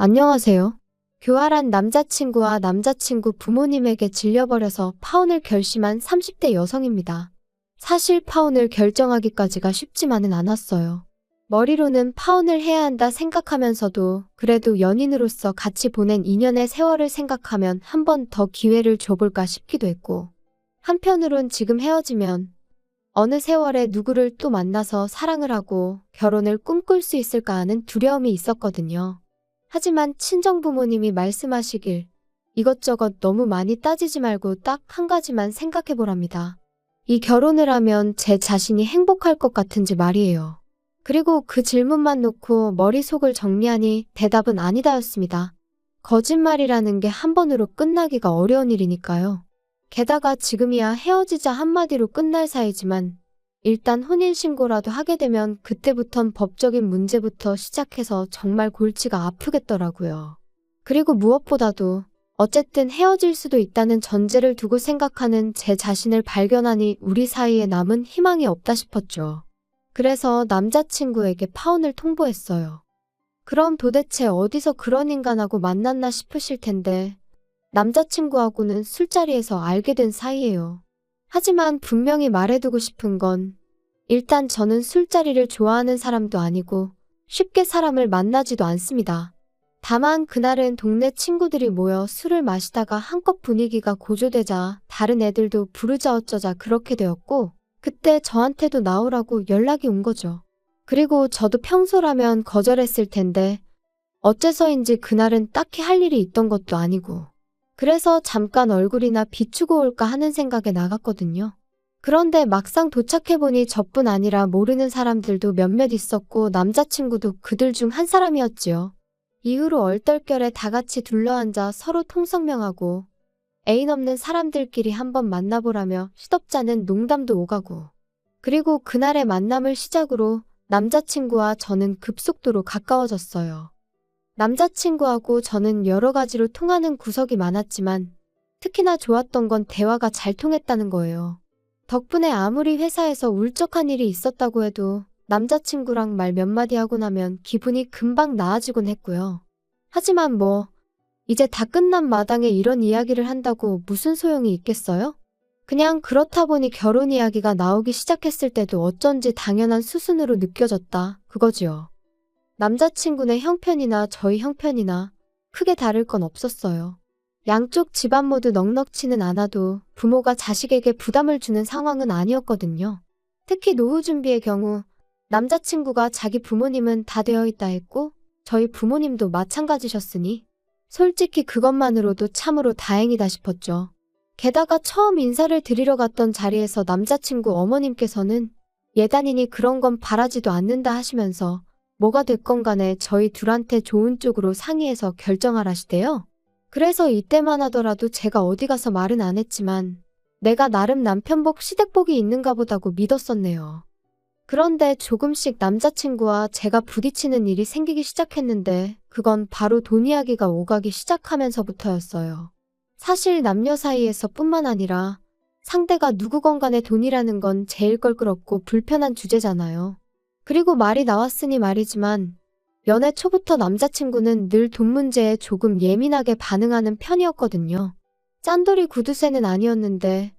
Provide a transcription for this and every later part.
안녕하세요. 교활한 남자친구와 남자친구 부모님에게 질려버려서 파혼을 결심한 30대 여성입니다. 사실 파혼을 결정하기까지가 쉽지만은 않았어요. 머리로는 파혼을 해야 한다 생각하면서도 그래도 연인으로서 같이 보낸 2년의 세월을 생각하면 한 번 더 기회를 줘볼까 싶기도 했고, 한편으론 지금 헤어지면 어느 세월에 누구를 또 만나서 사랑을 하고 결혼을 꿈꿀 수 있을까 하는 두려움이 있었거든요. 하지만 친정부모님이 말씀하시길 이것저것 너무 많이 따지지 말고 딱 한 가지만 생각해보랍니다. 이 결혼을 하면 제 자신이 행복할 것 같은지 말이에요. 그리고 그 질문만 놓고 머릿속을 정리하니 대답은 아니다였습니다. 거짓말이라는 게 한 번으로 끝나기가 어려운 일이니까요. 게다가 지금이야 헤어지자 한마디로 끝날 사이지만 일단 혼인신고라도 하게 되면 그때부턴 법적인 문제부터 시작해서 정말 골치가 아프겠더라고요. 그리고 무엇보다도 어쨌든 헤어질 수도 있다는 전제를 두고 생각하는 제 자신을 발견하니 우리 사이에 남은 희망이 없다 싶었죠. 그래서 남자친구에게 파혼을 통보했어요. 그럼 도대체 어디서 그런 인간하고 만났나 싶으실 텐데 남자친구하고는 술자리에서 알게 된 사이예요. 하지만 분명히 말해두고 싶은 건 일단 저는 술자리를 좋아하는 사람도 아니고 쉽게 사람을 만나지도 않습니다. 다만 그날은 동네 친구들이 모여 술을 마시다가 한껏 분위기가 고조되자 다른 애들도 부르자 어쩌자 그렇게 되었고 그때 저한테도 나오라고 연락이 온 거죠. 그리고 저도 평소라면 거절했을 텐데 어째서인지 그날은 딱히 할 일이 있던 것도 아니고 그래서 잠깐 얼굴이나 비추고 올까 하는 생각에 나갔거든요. 그런데 막상 도착해보니 저뿐 아니라 모르는 사람들도 몇몇 있었고 남자친구도 그들 중 한 사람이었지요. 이후로 얼떨결에 다 같이 둘러앉아 서로 통성명하고 애인 없는 사람들끼리 한번 만나보라며 시덥잖은 농담도 오가고 그리고 그날의 만남을 시작으로 남자친구와 저는 급속도로 가까워졌어요. 남자친구하고 저는 여러 가지로 통하는 구석이 많았지만 특히나 좋았던 건 대화가 잘 통했다는 거예요. 덕분에 아무리 회사에서 울적한 일이 있었다고 해도 남자친구랑 말 몇 마디 하고 나면 기분이 금방 나아지곤 했고요. 하지만 이제 다 끝난 마당에 이런 이야기를 한다고 무슨 소용이 있겠어요? 그냥 그렇다 보니 결혼 이야기가 나오기 시작했을 때도 어쩐지 당연한 수순으로 느껴졌다 그거지요. 남자친구네 형편이나 저희 형편이나 크게 다를 건 없었어요. 양쪽 집안 모두 넉넉치는 않아도 부모가 자식에게 부담을 주는 상황은 아니었거든요. 특히 노후 준비의 경우 남자친구가 자기 부모님은 다 되어 있다 했고 저희 부모님도 마찬가지셨으니 솔직히 그것만으로도 참으로 다행이다 싶었죠. 게다가 처음 인사를 드리러 갔던 자리에서 남자친구 어머님께서는 예단이니 그런 건 바라지도 않는다 하시면서 뭐가 됐건 간에 저희 둘한테 좋은 쪽으로 상의해서 결정하라시대요. 그래서 이때만 하더라도 제가 어디 가서 말은 안 했지만 내가 나름 남편복 시댁복이 있는가 보다고 믿었었네요. 그런데 조금씩 남자친구와 제가 부딪히는 일이 생기기 시작했는데 그건 바로 돈 이야기가 오가기 시작하면서부터였어요. 사실 남녀 사이에서 뿐만 아니라 상대가 누구건 간에 돈이라는 건 제일 껄끄럽고 불편한 주제잖아요. 그리고 말이 나왔으니 말이지만 연애 초부터 남자친구는 늘 돈 문제에 조금 예민하게 반응하는 편이었거든요. 짠돌이 구두쇠는 아니었는데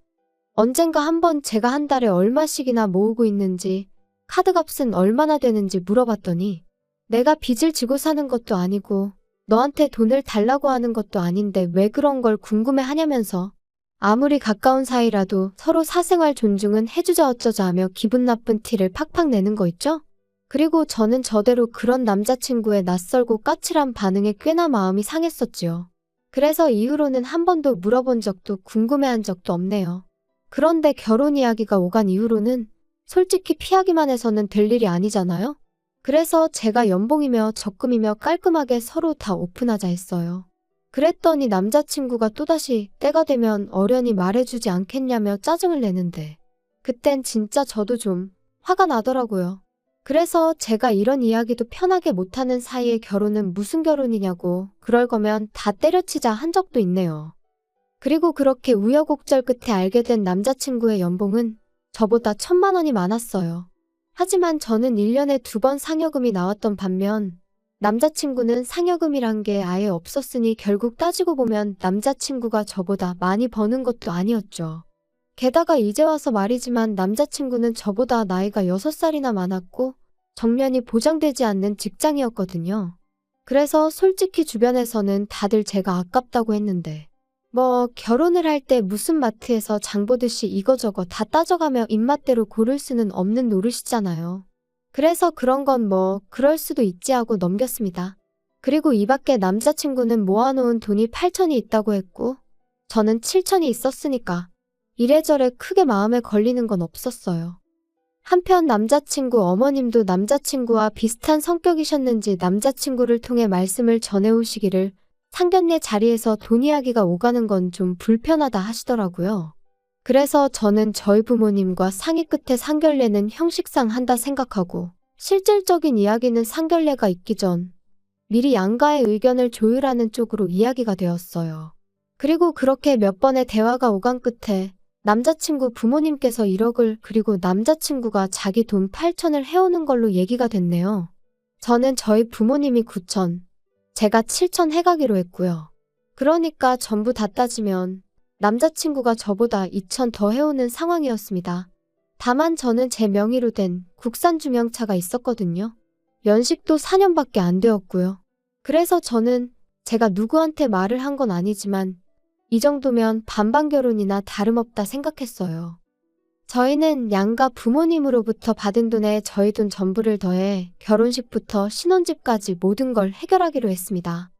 언젠가 한번 제가 한 달에 얼마씩이나 모으고 있는지 카드값은 얼마나 되는지 물어봤더니 내가 빚을 지고 사는 것도 아니고 너한테 돈을 달라고 하는 것도 아닌데 왜 그런 걸 궁금해하냐면서 아무리 가까운 사이라도 서로 사생활 존중은 해주자 어쩌자 하며 기분 나쁜 티를 팍팍 내는 거 있죠? 그리고 저는 저대로 그런 남자친구의 낯설고 까칠한 반응에 꽤나 마음이 상했었지요. 그래서 이후로는 한 번도 물어본 적도 궁금해한 적도 없네요. 그런데 결혼 이야기가 오간 이후로는 솔직히 피하기만 해서는 될 일이 아니잖아요? 그래서 제가 연봉이며 적금이며 깔끔하게 서로 다 오픈하자 했어요. 그랬더니 남자친구가 또다시 때가 되면 어련히 말해주지 않겠냐며 짜증을 내는데 그땐 진짜 저도 좀 화가 나더라고요. 그래서 제가 이런 이야기도 편하게 못하는 사이에 결혼은 무슨 결혼이냐고 그럴 거면 다 때려치자 한 적도 있네요. 그리고 그렇게 우여곡절 끝에 알게 된 남자친구의 연봉은 저보다 1,000만 원이 많았어요. 하지만 저는 1년에 2번 상여금이 나왔던 반면 남자친구는 상여금이란 게 아예 없었으니 결국 따지고 보면 남자친구가 저보다 많이 버는 것도 아니었죠. 게다가 이제 와서 말이지만 남자친구는 저보다 나이가 6살이나 많았고 정년이 보장되지 않는 직장이었거든요. 그래서 솔직히 주변에서는 다들 제가 아깝다고 했는데 결혼을 할 때 무슨 마트에서 장 보듯이 이거저거 다 따져가며 입맛대로 고를 수는 없는 노릇이잖아요. 그래서 그런 건 그럴 수도 있지 하고 넘겼습니다. 그리고 이 밖에 남자친구는 모아놓은 돈이 8천이 있다고 했고 저는 7천이 있었으니까 이래저래 크게 마음에 걸리는 건 없었어요. 한편 남자친구 어머님도 남자친구와 비슷한 성격이셨는지 남자친구를 통해 말씀을 전해오시기를 상견례 자리에서 돈 이야기가 오가는 건 좀 불편하다 하시더라고요. 그래서 저는 저희 부모님과 상의 끝에 상견례는 형식상 한다 생각하고 실질적인 이야기는 상견례가 있기 전 미리 양가의 의견을 조율하는 쪽으로 이야기가 되었어요. 그리고 그렇게 몇 번의 대화가 오간 끝에 남자친구 부모님께서 1억을 그리고 남자친구가 자기 돈 8천을 해오는 걸로 얘기가 됐네요. 저는 저희 부모님이 9천, 제가 7천 해가기로 했고요. 그러니까 전부 다 따지면 남자친구가 저보다 2천 더 해오는 상황이었습니다. 다만 저는 제 명의로 된 국산 중형차가 있었거든요. 연식도 4년밖에 안 되었고요. 그래서 저는 제가 누구한테 말을 한 건 아니지만 이 정도면 반반 결혼이나 다름없다 생각했어요. 저희는 양가 부모님으로부터 받은 돈에 저희 돈 전부를 더해 결혼식부터 신혼집까지 모든 걸 해결하기로 했습니다.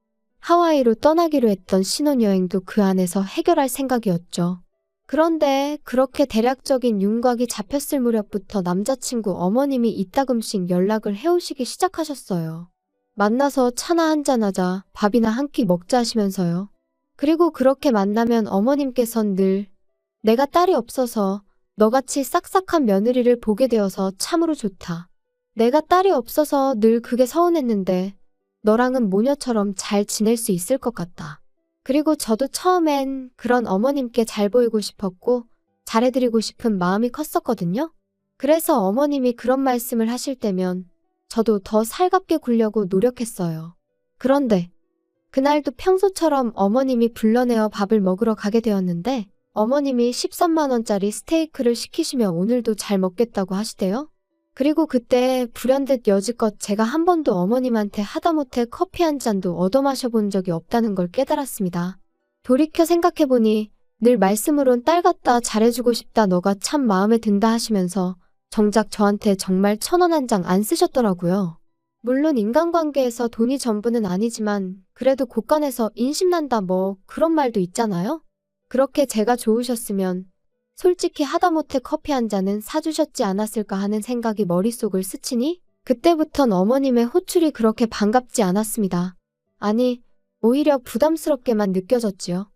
하와이로 떠나기로 했던 신혼여행도 그 안에서 해결할 생각이었죠. 그런데 그렇게 대략적인 윤곽이 잡혔을 무렵부터 남자친구 어머님이 이따금씩 연락을 해오시기 시작하셨어요. 만나서 차나 한잔하자, 밥이나 한 끼 먹자 하시면서요. 그리고 그렇게 만나면 어머님께선 늘 내가 딸이 없어서 너같이 싹싹한 며느리를 보게 되어서 참으로 좋다. 내가 딸이 없어서 늘 그게 서운했는데 너랑은 모녀처럼 잘 지낼 수 있을 것 같다. 그리고 저도 처음엔 그런 어머님께 잘 보이고 싶었고 잘해드리고 싶은 마음이 컸었거든요. 그래서 어머님이 그런 말씀을 하실 때면 저도 더 살갑게 굴려고 노력했어요. 그런데 그날도 평소처럼 어머님이 불러내어 밥을 먹으러 가게 되었는데 어머님이 13만 원짜리 스테이크를 시키시며 오늘도 잘 먹겠다고 하시대요. 그리고 그때 불현듯 여지껏 제가 한 번도 어머님한테 하다못해 커피 한 잔도 얻어 마셔본 적이 없다는 걸 깨달았습니다. 돌이켜 생각해보니 늘 말씀으론 딸 같다 잘해주고 싶다 너가 참 마음에 든다 하시면서 정작 저한테 정말 1,000원 한 장 안 쓰셨더라고요. 물론 인간관계에서 돈이 전부는 아니지만 그래도 곳간에서 인심난다 그런 말도 있잖아요. 그렇게 제가 좋으셨으면 솔직히 하다못해 커피 한 잔은 사주셨지 않았을까 하는 생각이 머릿속을 스치니 그때부턴 어머님의 호출이 그렇게 반갑지 않았습니다. 아니, 오히려 부담스럽게만 느껴졌지요.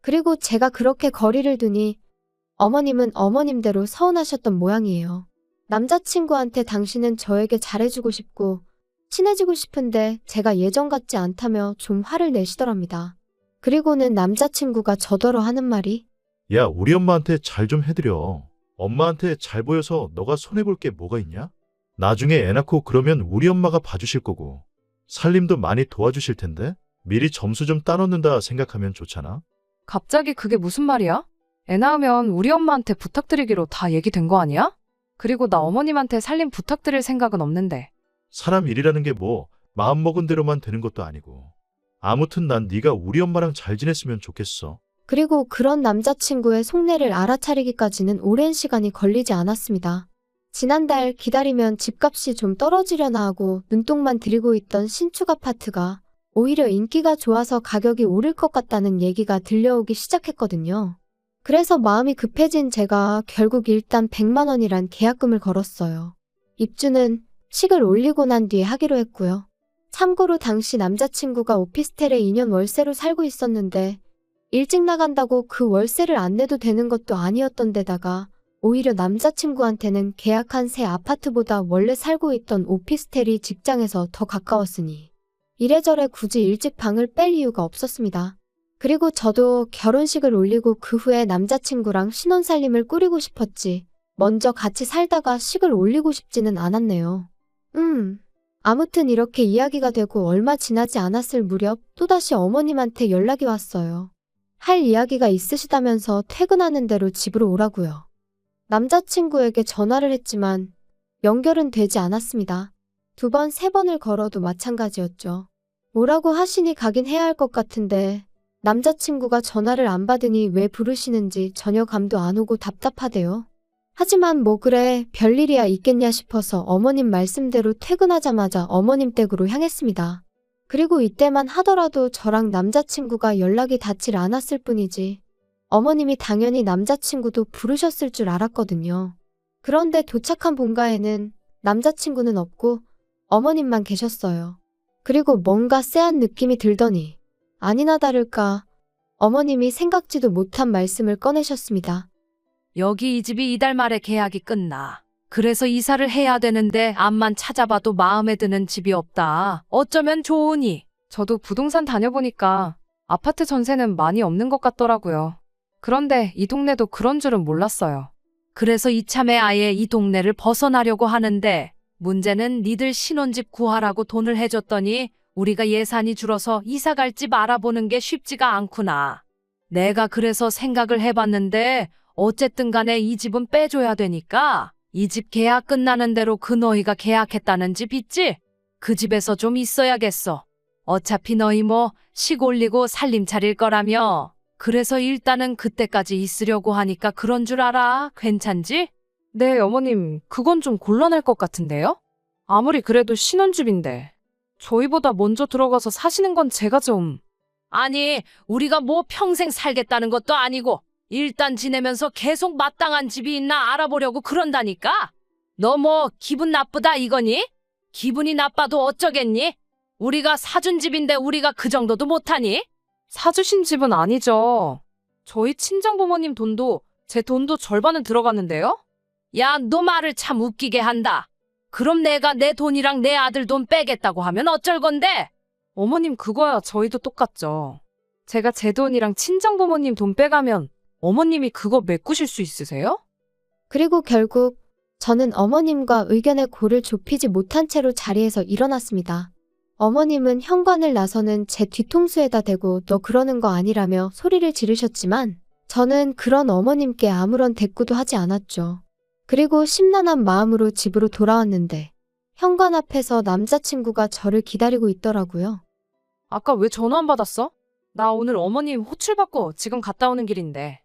그리고 제가 그렇게 거리를 두니 어머님은 어머님대로 서운하셨던 모양이에요. 남자친구한테 당신은 저에게 잘해주고 싶고 친해지고 싶은데 제가 예전 같지 않다며 좀 화를 내시더랍니다. 그리고는 남자친구가 저더러 하는 말이 야, 우리 엄마한테 잘 좀 해드려. 엄마한테 잘 보여서 너가 손해볼 게 뭐가 있냐? 나중에 애 낳고 그러면 우리 엄마가 봐주실 거고 살림도 많이 도와주실 텐데 미리 점수 좀 따놓는다 생각하면 좋잖아. 갑자기 그게 무슨 말이야? 애 낳으면 우리 엄마한테 부탁드리기로 다 얘기된 거 아니야? 그리고 나 어머님한테 살림 부탁드릴 생각은 없는데. 사람 일이라는 게 마음먹은 대로만 되는 것도 아니고. 아무튼 난 네가 우리 엄마랑 잘 지냈으면 좋겠어. 그리고 그런 남자친구의 속내를 알아차리기까지는 오랜 시간이 걸리지 않았습니다. 지난달 기다리면 집값이 좀 떨어지려나 하고 눈독만 들이고 있던 신축 아파트가 오히려 인기가 좋아서 가격이 오를 것 같다는 얘기가 들려오기 시작했거든요. 그래서 마음이 급해진 제가 결국 일단 100만 원이란 계약금을 걸었어요. 입주는 식을 올리고 난 뒤에 하기로 했고요. 참고로 당시 남자친구가 오피스텔에 2년 월세로 살고 있었는데 일찍 나간다고 그 월세를 안 내도 되는 것도 아니었던 데다가 오히려 남자친구한테는 계약한 새 아파트보다 원래 살고 있던 오피스텔이 직장에서 더 가까웠으니 이래저래 굳이 일찍 방을 뺄 이유가 없었습니다. 그리고 저도 결혼식을 올리고 그 후에 남자친구랑 신혼살림을 꾸리고 싶었지 먼저 같이 살다가 식을 올리고 싶지는 않았네요. 아무튼 이렇게 이야기가 되고 얼마 지나지 않았을 무렵 또다시 어머님한테 연락이 왔어요. 할 이야기가 있으시다면서 퇴근하는 대로 집으로 오라고요. 남자친구에게 전화를 했지만 연결은 되지 않았습니다. 2번, 3번을 걸어도 마찬가지였죠. 오라고 하시니 가긴 해야 할 것 같은데 남자친구가 전화를 안 받으니 왜 부르시는지 전혀 감도 안 오고 답답하대요. 하지만 뭐 그래 별일이야 있겠냐 싶어서 어머님 말씀대로 퇴근하자마자 어머님 댁으로 향했습니다. 그리고 이때만 하더라도 저랑 남자친구가 연락이 닿질 않았을 뿐이지 어머님이 당연히 남자친구도 부르셨을 줄 알았거든요. 그런데 도착한 본가에는 남자친구는 없고 어머님만 계셨어요. 그리고 뭔가 쎄한 느낌이 들더니 아니나 다를까 어머님이 생각지도 못한 말씀을 꺼내셨습니다. 여기 이 집이 이달 말에 계약이 끝나. 그래서 이사를 해야 되는데 앞만 찾아봐도 마음에 드는 집이 없다. 어쩌면 좋으니. 저도 부동산 다녀보니까 아파트 전세는 많이 없는 것 같더라고요. 그런데 이 동네도 그런 줄은 몰랐어요. 그래서 이참에 아예 이 동네를 벗어나려고 하는데 문제는 니들 신혼집 구하라고 돈을 해줬더니 우리가 예산이 줄어서 이사 갈 집 알아보는 게 쉽지가 않구나. 내가 그래서 생각을 해봤는데 어쨌든 간에 이 집은 빼줘야 되니까 이 집 계약 끝나는 대로 그 너희가 계약했다는 집 있지? 그 집에서 좀 있어야겠어. 어차피 너희 뭐 시골리고 살림 차릴 거라며. 그래서 일단은 그때까지 있으려고 하니까 그런 줄 알아. 괜찮지? 네, 어머님, 그건 좀 곤란할 것 같은데요? 아무리 그래도 신혼집인데. 저희보다 먼저 들어가서 사시는 건 제가 좀... 아니, 우리가 뭐 평생 살겠다는 것도 아니고 일단 지내면서 계속 마땅한 집이 있나 알아보려고 그런다니까? 너 뭐 기분 나쁘다 이거니? 기분이 나빠도 어쩌겠니? 우리가 사준 집인데 우리가 그 정도도 못하니? 사주신 집은 아니죠. 저희 친정부모님 돈도 제 돈도 절반은 들어갔는데요? 야, 너 말을 참 웃기게 한다. 그럼 내가 내 돈이랑 내 아들 돈 빼겠다고 하면 어쩔 건데? 어머님 그거야 저희도 똑같죠. 제가 제 돈이랑 친정부모님 돈 빼가면 어머님이 그거 메꾸실 수 있으세요? 그리고 결국 저는 어머님과 의견의 골을 좁히지 못한 채로 자리에서 일어났습니다. 어머님은 현관을 나서는 제 뒤통수에다 대고 너 그러는 거 아니라며 소리를 지르셨지만 저는 그런 어머님께 아무런 대꾸도 하지 않았죠. 그리고 심란한 마음으로 집으로 돌아왔는데 현관 앞에서 남자친구가 저를 기다리고 있더라고요. 아까 왜 전화 안 받았어? 나 오늘 어머님 호출 받고 지금 갔다 오는 길인데.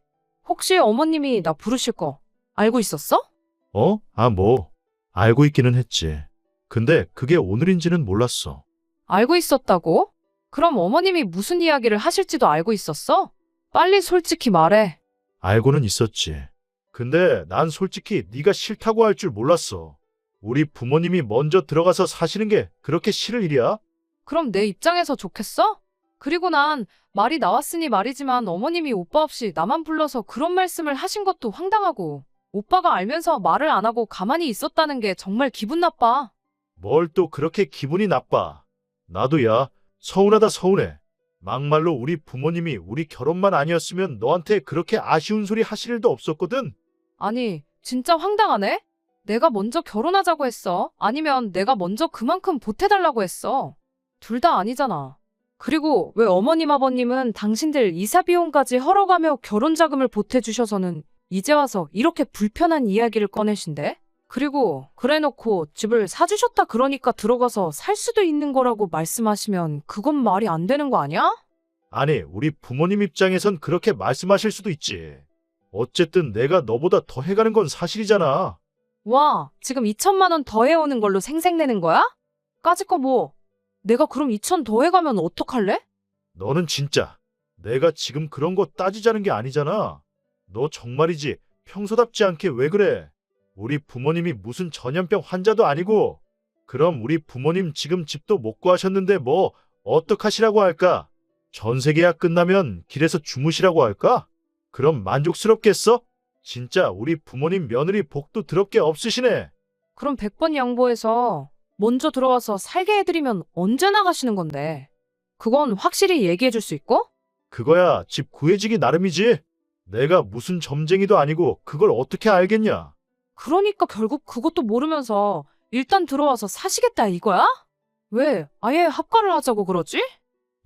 혹시 어머님이 나 부르실 거 알고 있었어? 뭐. 알고 있기는 했지. 근데 그게 오늘인지는 몰랐어. 알고 있었다고? 그럼 어머님이 무슨 이야기를 하실지도 알고 있었어? 빨리 솔직히 말해. 알고는 있었지. 근데 난 솔직히 네가 싫다고 할 줄 몰랐어. 우리 부모님이 먼저 들어가서 사시는 게 그렇게 싫을 일이야? 그럼 내 입장에서 좋겠어? 그리고 난 말이 나왔으니 말이지만 어머님이 오빠 없이 나만 불러서 그런 말씀을 하신 것도 황당하고 오빠가 알면서 말을 안 하고 가만히 있었다는 게 정말 기분 나빠. 뭘 또 그렇게 기분이 나빠. 나도 야, 서운하다 서운해. 막말로 우리 부모님이 우리 결혼만 아니었으면 너한테 그렇게 아쉬운 소리 하실 일도 없었거든. 아니, 진짜 황당하네? 내가 먼저 결혼하자고 했어? 아니면 내가 먼저 그만큼 보태달라고 했어? 둘 다 아니잖아. 그리고 왜 어머님 아버님은 당신들 이사 비용까지 헐어가며 결혼 자금을 보태주셔서는 이제 와서 이렇게 불편한 이야기를 꺼내신대? 그리고 그래놓고 집을 사주셨다 그러니까 들어가서 살 수도 있는 거라고 말씀하시면 그건 말이 안 되는 거 아니야? 아니, 우리 부모님 입장에선 그렇게 말씀하실 수도 있지. 어쨌든 내가 너보다 더 해가는 건 사실이잖아. 와, 지금 2천만 원 더 해오는 걸로 생색내는 거야? 까짓 거 뭐. 내가 그럼 2천 더 해가면 어떡할래? 너는 진짜 내가 지금 그런 거 따지자는 게 아니잖아. 너 정말이지 평소답지 않게 왜 그래? 우리 부모님이 무슨 전염병 환자도 아니고. 그럼 우리 부모님 지금 집도 못 구하셨는데 뭐 어떡하시라고 할까? 전세 계약 끝나면 길에서 주무시라고 할까? 그럼 만족스럽겠어? 진짜 우리 부모님 며느리 복도 더럽게 없으시네. 그럼 100번 양보해서 먼저 들어와서 살게 해드리면 언제 나가시는 건데? 그건 확실히 얘기해 줄 수 있고? 그거야 집 구해지기 나름이지. 내가 무슨 점쟁이도 아니고 그걸 어떻게 알겠냐? 그러니까 결국 그것도 모르면서 일단 들어와서 사시겠다 이거야? 왜 아예 합가를 하자고 그러지?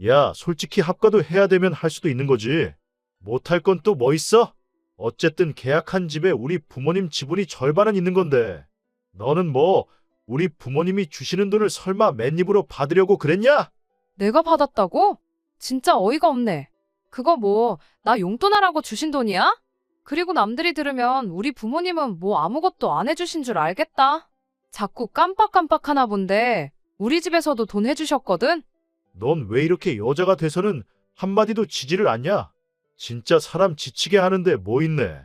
야, 솔직히 합가도 해야 되면 할 수도 있는 거지. 못할 건 또 뭐 있어? 어쨌든 계약한 집에 우리 부모님 지분이 절반은 있는 건데. 너는 뭐 우리 부모님이 주시는 돈을 설마 맨입으로 받으려고 그랬냐? 내가 받았다고? 진짜 어이가 없네. 그거 뭐, 나 용돈하라고 주신 돈이야? 그리고 남들이 들으면 우리 부모님은 뭐 아무것도 안 해주신 줄 알겠다. 자꾸 깜빡깜빡하나 본데, 우리 집에서도 돈 해주셨거든? 넌 왜 이렇게 여자가 돼서는 한마디도 지지를 않냐? 진짜 사람 지치게 하는데 뭐 있네.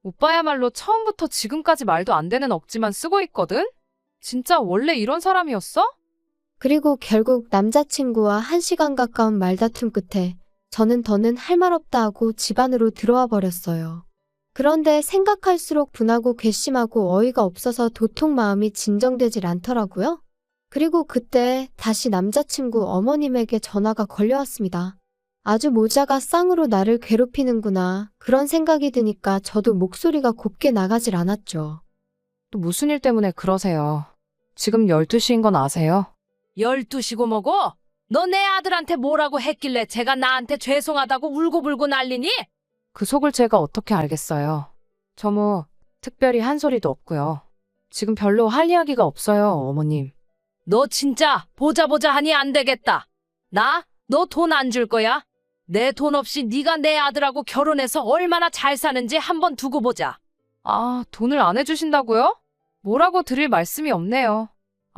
오빠야말로 처음부터 지금까지 말도 안 되는 억지만 쓰고 있거든? 진짜 원래 이런 사람이었어? 그리고 결국 남자친구와 1시간 가까운 말다툼 끝에 저는 더는 할 말 없다 하고 집 안으로 들어와 버렸어요. 그런데 생각할수록 분하고 괘씸하고 어이가 없어서 도통 마음이 진정되질 않더라고요. 그리고 그때 다시 남자친구 어머님에게 전화가 걸려왔습니다. 아주 모자가 쌍으로 나를 괴롭히는구나. 그런 생각이 드니까 저도 목소리가 곱게 나가질 않았죠. 또 무슨 일 때문에 그러세요? 지금 12시인 건 아세요? 12시고 뭐고? 너 내 아들한테 뭐라고 했길래 제가 나한테 죄송하다고 울고불고 난리니? 그 속을 제가 어떻게 알겠어요? 저 뭐 특별히 한 소리도 없고요. 지금 별로 할 이야기가 없어요, 어머님. 너 진짜 보자 하니 안 되겠다. 나? 너 돈 안 줄 거야? 내 돈 없이 네가 내 아들하고 결혼해서 얼마나 잘 사는지 한번 두고 보자. 아, 돈을 안 해주신다고요? 뭐라고 드릴 말씀이 없네요.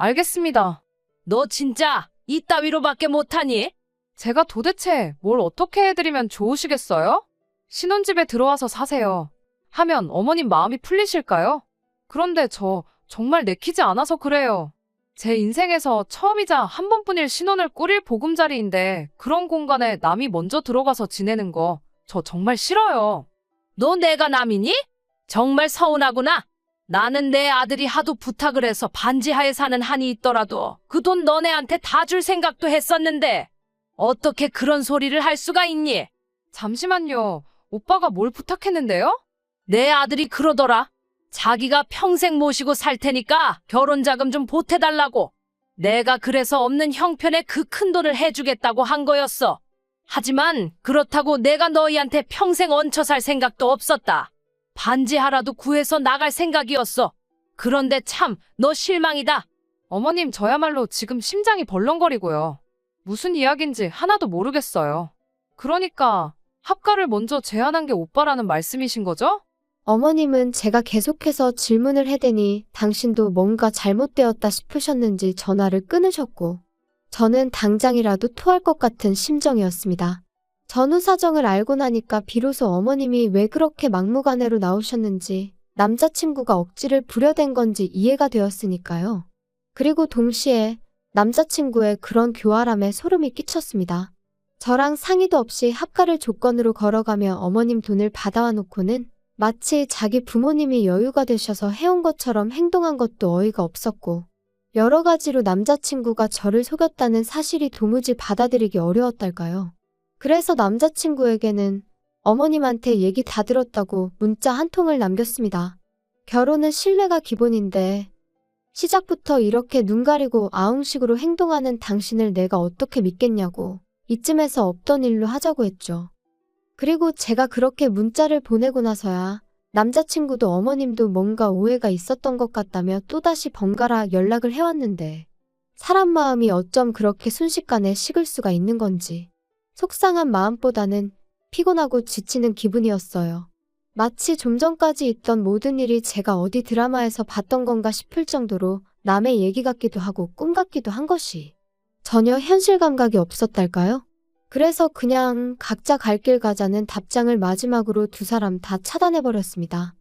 알겠습니다. 너 진짜 이따위로밖에 못하니? 제가 도대체 뭘 어떻게 해드리면 좋으시겠어요? 신혼집에 들어와서 사세요. 하면 어머님 마음이 풀리실까요? 그런데 저 정말 내키지 않아서 그래요. 제 인생에서 처음이자 한 번뿐일 신혼을 꾸릴 보금자리인데 그런 공간에 남이 먼저 들어가서 지내는 거 저 정말 싫어요. 너 내가 남이니? 정말 서운하구나. 나는 내 아들이 하도 부탁을 해서 반지하에 사는 한이 있더라도 그 돈 너네한테 다 줄 생각도 했었는데 어떻게 그런 소리를 할 수가 있니? 잠시만요. 오빠가 뭘 부탁했는데요? 내 아들이 그러더라. 자기가 평생 모시고 살 테니까 결혼 자금 좀 보태달라고. 내가 그래서 없는 형편에 그 큰 돈을 해주겠다고 한 거였어. 하지만 그렇다고 내가 너희한테 평생 얹혀 살 생각도 없었다. 반지하라도 구해서 나갈 생각이었어. 그런데 참 너 실망이다. 어머님 저야말로 지금 심장이 벌렁거리고요. 무슨 이야기인지 하나도 모르겠어요. 그러니까 합가를 먼저 제안한 게 오빠라는 말씀이신 거죠? 어머님은 제가 계속해서 질문을 해대니 당신도 뭔가 잘못되었다 싶으셨는지 전화를 끊으셨고 저는 당장이라도 토할 것 같은 심정이었습니다. 전후 사정을 알고 나니까 비로소 어머님이 왜 그렇게 막무가내로 나오셨는지 남자친구가 억지를 부려댄 건지 이해가 되었으니까요. 그리고 동시에 남자친구의 그런 교활함에 소름이 끼쳤습니다. 저랑 상의도 없이 합가를 조건으로 걸어가며 어머님 돈을 받아와 놓고는 마치 자기 부모님이 여유가 되셔서 해온 것처럼 행동한 것도 어이가 없었고 여러 가지로 남자친구가 저를 속였다는 사실이 도무지 받아들이기 어려웠달까요. 그래서 남자친구에게는 어머님한테 얘기 다 들었다고 문자 한 통을 남겼습니다. 결혼은 신뢰가 기본인데 시작부터 이렇게 눈 가리고 아웅식으로 행동하는 당신을 내가 어떻게 믿겠냐고 이쯤에서 없던 일로 하자고 했죠. 그리고 제가 그렇게 문자를 보내고 나서야 남자친구도 어머님도 뭔가 오해가 있었던 것 같다며 또다시 번갈아 연락을 해왔는데 사람 마음이 어쩜 그렇게 순식간에 식을 수가 있는 건지 속상한 마음보다는 피곤하고 지치는 기분이었어요. 마치 좀 전까지 있던 모든 일이 제가 어디 드라마에서 봤던 건가 싶을 정도로 남의 얘기 같기도 하고 꿈 같기도 한 것이 전혀 현실 감각이 없었달까요? 그래서 그냥 각자 갈 길 가자는 답장을 마지막으로 두 사람 다 차단해버렸습니다.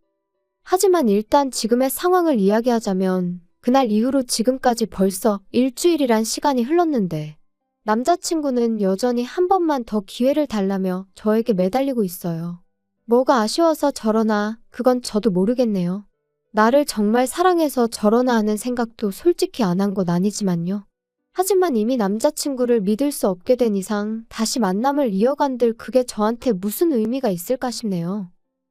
하지만 일단 지금의 상황을 이야기하자면 그날 이후로 지금까지 벌써 일주일이란 시간이 흘렀는데 남자친구는 여전히 한 번만 더 기회를 달라며 저에게 매달리고 있어요. 뭐가 아쉬워서 저러나 그건 저도 모르겠네요. 나를 정말 사랑해서 저러나 하는 생각도 솔직히 안 한 건 아니지만요. 하지만 이미 남자친구를 믿을 수 없게 된 이상 다시 만남을 이어간들 그게 저한테 무슨 의미가 있을까 싶네요.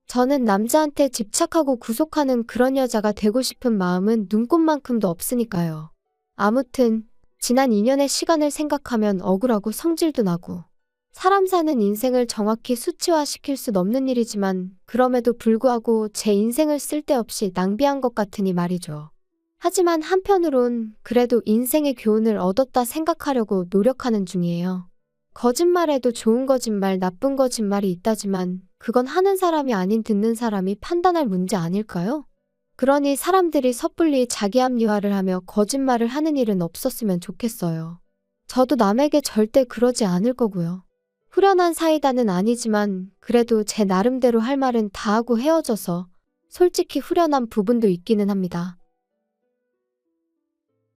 저는 남자한테 집착하고 구속하는 그런 여자가 되고 싶은 마음은 눈꽃만큼도 없으니까요. 아무튼 지난 2년의 시간을 생각하면 억울하고 성질도 나고 사람 사는 인생을 정확히 수치화시킬 순 없는 일이지만 그럼에도 불구하고 제 인생을 쓸데없이 낭비한 것 같으니 말이죠. 하지만 한편으론 그래도 인생의 교훈을 얻었다 생각하려고 노력하는 중이에요. 거짓말에도 좋은 거짓말, 나쁜 거짓말이 있다지만 그건 하는 사람이 아닌 듣는 사람이 판단할 문제 아닐까요? 그러니 사람들이 섣불리 자기 합리화를 하며 거짓말을 하는 일은 없었으면 좋겠어요. 저도 남에게 절대 그러지 않을 거고요. 후련한 사이다는 아니지만 그래도 제 나름대로 할 말은 다 하고 헤어져서 솔직히 후련한 부분도 있기는 합니다.